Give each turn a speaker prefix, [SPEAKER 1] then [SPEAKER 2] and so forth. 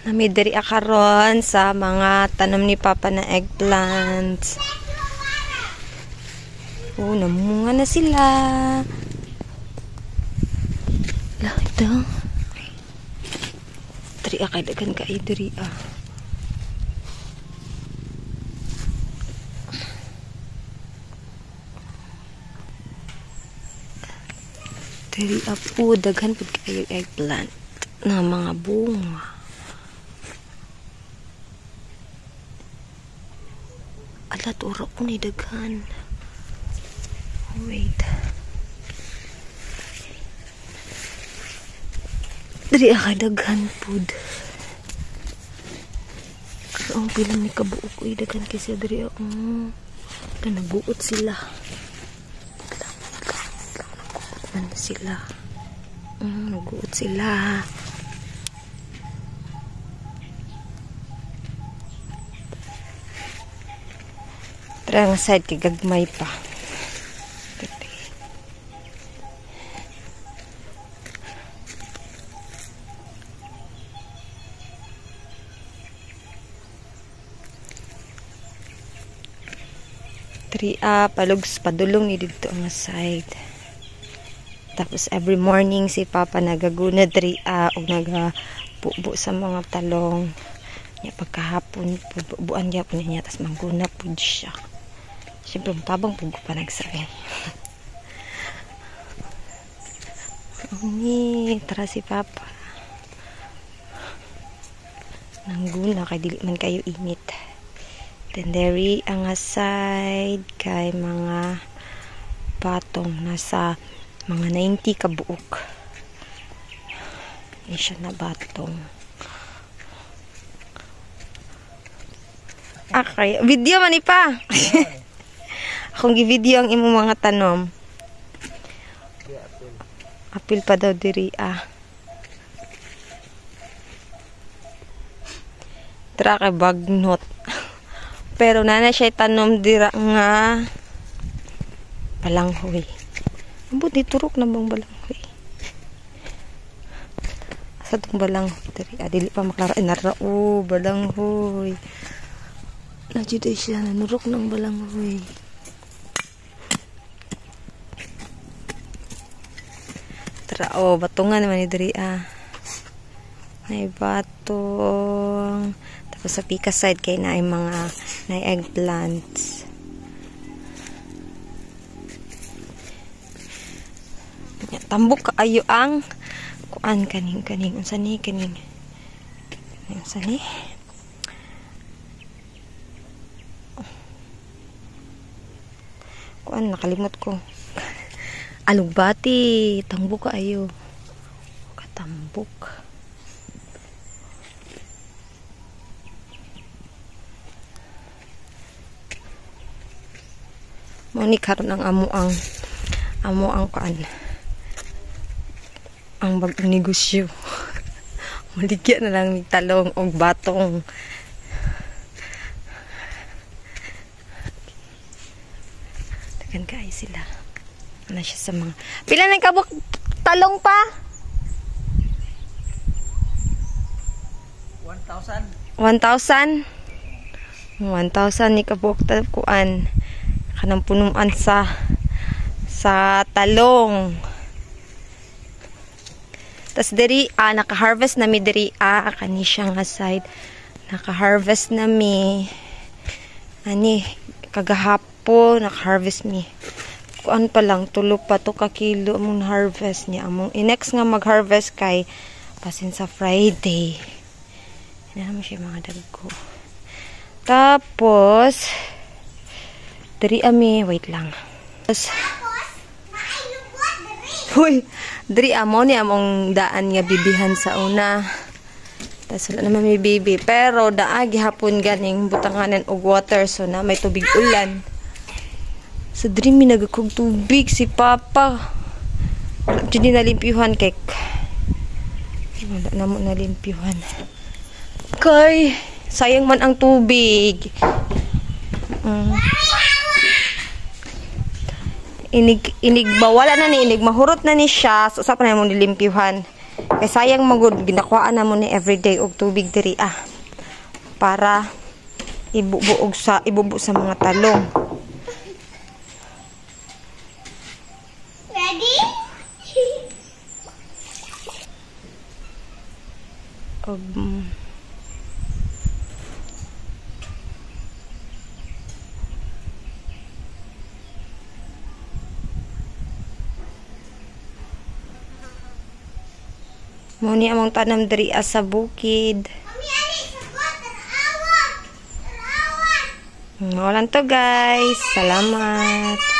[SPEAKER 1] Nami diri akaron sa mga tanom ni Papa na eggplants. Oh, namunga na sila. Lah, ito. Diri kay dagan kay diri Diri po daghan pud kayo eggplant na mga bunga. Alat ora ko ni daghan. Wait. Diri kay daghan pud. Ang bilang ni kabuok ko daghan kasi diri naguot sila. Naguot sila. Tara nga side kay gagmay pa. Palugs padulong ni dito ang side. Tapos every morning si Papa nagaguna diri og nagapubo sa mga talong. Nya pagkahapon bubuan gyapon niya tas mangguna pud siya. Siyempre tabang pud ko pa nagsabi. Ni tara si Papa. Nangguna kay dili man kayo init. Then deri ang side kay mga patong nasa mga 90 kabuok. Hindi siya na batong. Okay, video man pa. Akong gi-video ang imo mga tanom. Apil pa daw diri Tara kay bagnot. Pero nana siya tanom dira nga balanghoy. Ambot di turok na bang balanghoy. Asa tong balanghoy diri? Dili pa maklara narao balanghoy. Najud siya nanurok ng balanghoy. Tara batungan naman ni diri May batong. Tapos sa pika side kay na ay mga na eggplants. Tambok kaayo ang kuan kaning unsa ni kaning unsa ni kuan nakalimot ko. Alugbati, tambok kaayo. Katambok. Muni karon ang amo ang kuan ang bagong negosyo. Maligyan na lang ni talong o batong. Tagan kaay sila. Ano siya sa mga pila ng kabuk talong pa? 1,000 ni kabuk kuan kanang punuan sa talong. Tas diri naka-harvest nami diri kani siya nga side. Naka-harvest nami ani kagahapon naka-harvest mi. Kuan pa lang tulo pa to ka kilo among harvest niya. Among next nga mag-harvest kay pasin sa Friday. Ina mo siya mga dagko. Tapos diri wait lang. Tapos huy, diri amo ni among daan nga bibihan sa una. Tas wala naman may bibi, pero daagi hapon ganing butanganan og water so na may tubig ulan. So diri mi nagakog tubig si Papa. Dili nalimpyuhan kay wala na mo nalimpyuhan. Kay sayang man ang tubig. Inig bawala na ni inig mahurot na ni siya so sa pa na mo nilimpyuhan Kay sayang magud ginakuhaan na mo ni everyday og tubig diri para ibubuog sa mga talong.
[SPEAKER 2] Ready?
[SPEAKER 1] Muni among tanam diri sa bukid.
[SPEAKER 2] Mami, ani, sagot, tanawa.
[SPEAKER 1] Walang to guys. Salamat.